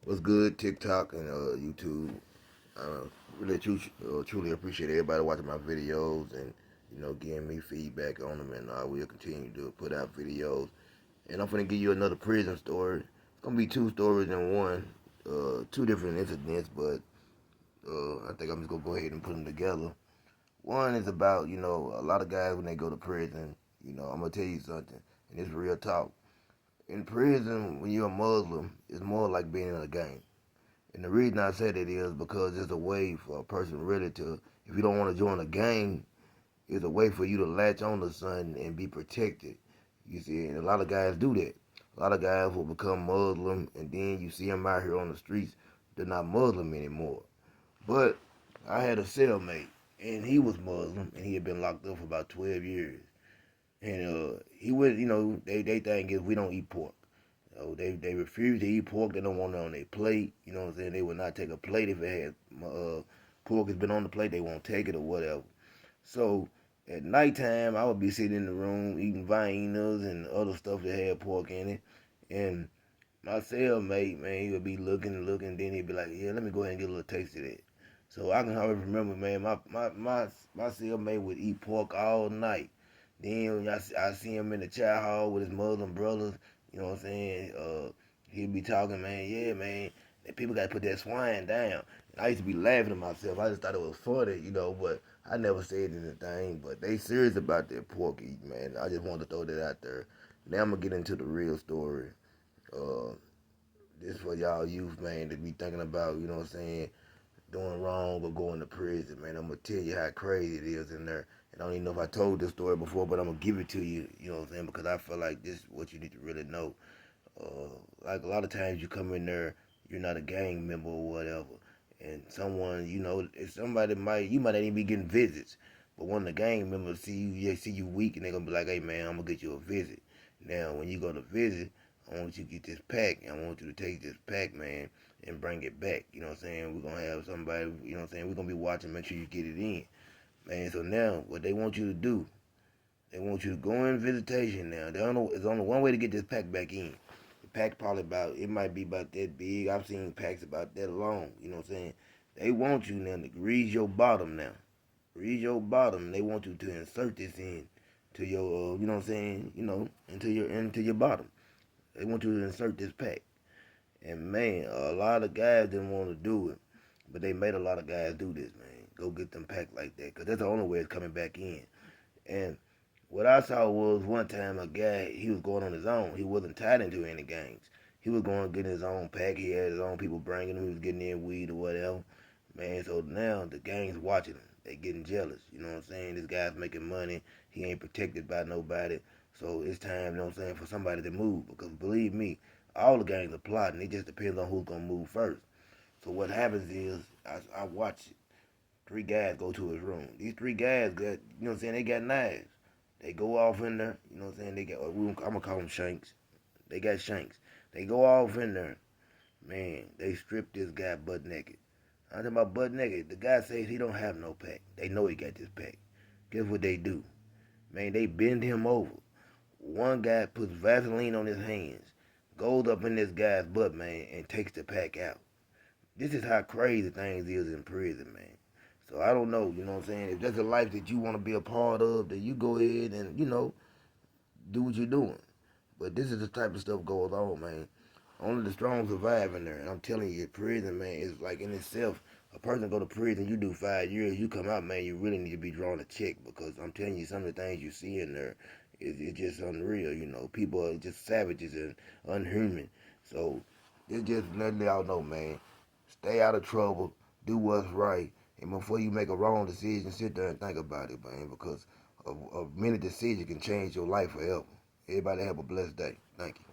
What's good, TikTok and YouTube? Really truly appreciate everybody watching my videos and giving me feedback on them, and I will continue to put out videos. And I'm gonna give you another prison story. It's gonna be two stories in one, two different incidents, but I think I'm just gonna go ahead and put them together. One is about a lot of guys when they go to prison. I'm gonna tell you something, and it's real talk. In prison, when you're a Muslim, it's more like being in a gang. And the reason I say that is because it's a way for a person really to, if you don't want to join a gang, it's a way for you to latch on to something and be protected. You see, and a lot of guys do that. A lot of guys will become Muslim, and then you see them out here on the streets. They're not Muslim anymore. But I had a cellmate, and he was Muslim, and he had been locked up for about 12 years. And he would, they think is we don't eat pork. They refuse to eat pork. They don't want it on their plate. You know what I'm saying? They would not take a plate if it had pork has been on the plate. They won't take it or whatever. So at nighttime, I would be sitting in the room eating viennas and other stuff that had pork in it. And my cellmate, man, he would be looking and looking. Then he'd be like, "Yeah, let me go ahead and get a little taste of that." So I can always remember, man, my cellmate would eat pork all night. Then I see him in the chow hall with his Muslim brothers. You know what I'm saying? He'd be talking, man. Yeah, man. That people got to put that swine down. And I used to be laughing at myself. I just thought it was funny, but I never said anything. But they serious about that pork eating, man. I just wanted to throw that out there. Now I'm gonna get into the real story. Uh, this for y'all youth, man, to be thinking about, you know what I'm saying, doing wrong or going to prison, man. I'm gonna tell you how crazy it is in there. And I don't even know if I told this story before, but I'm gonna give it to you, you know what I'm saying, because I feel like this is what you need to really know. Like a lot of times you come in there, you're not a gang member or whatever, and someone, if somebody you might not even be getting visits, but one of the gang members see you, they see you weak, and they're gonna be like, "Hey man, I'm gonna get you a visit." Now, when you go to visit, I want you to get this pack. I want you to take this pack, man, and bring it back. You know what I'm saying? We're gonna have somebody. You know what I'm saying? We're gonna be watching, make sure you get it in, man. So now, what they want you to do, they want you to go in visitation. Now, there's only one way to get this pack back in. Pack probably about, it might be about that big. I've seen packs about that long. You know what I'm saying? They want you now to grease your bottom now. Grease your bottom. They want you to insert this in to your, you know what I'm saying? Into your bottom. They want you to insert this pack. And man, a lot of guys didn't want to do it, but they made a lot of guys do this, man. Go get them packed like that, cause that's the only way it's coming back in. And what I saw was one time a guy, he was going on his own. He wasn't tied into any gangs. He was going getting his own pack. He had his own people bringing him. He was getting in weed or whatever. Man, so now the gang's watching him. They getting jealous. You know what I'm saying? This guy's making money. He ain't protected by nobody. So it's time, you know what I'm saying, for somebody to move. Because believe me, all the gangs are plotting. It just depends on who's going to move first. So what happens is, I watch it. Three guys go to his room. These three guys got, you know what I'm saying, they got knives. They go off in there, you know what I'm saying, they got, I'm going to call them shanks. They got shanks. They go off in there. Man, they strip this guy butt naked. I'm talking about butt naked. The guy says he don't have no pack. They know he got this pack. Guess what they do? Man, they bend him over. One guy puts Vaseline on his hands, goes up in this guy's butt, man, and takes the pack out. This is how crazy things is in prison, man. So I don't know, you know what I'm saying? If that's a life that you want to be a part of, then you go ahead and, do what you're doing. But this is the type of stuff goes on, man. Only the strong survive in there. And I'm telling you, prison, man, is like in itself. A person go to prison, you do 5 years, you come out, man, you really need to be drawn a check because I'm telling you, some of the things you see in there is just unreal. People are just savages and unhuman. So it's just letting y'all know, man. Stay out of trouble. Do what's right. And before you make a wrong decision, sit there and think about it, man, because a minute decision can change your life forever. Everybody have a blessed day. Thank you.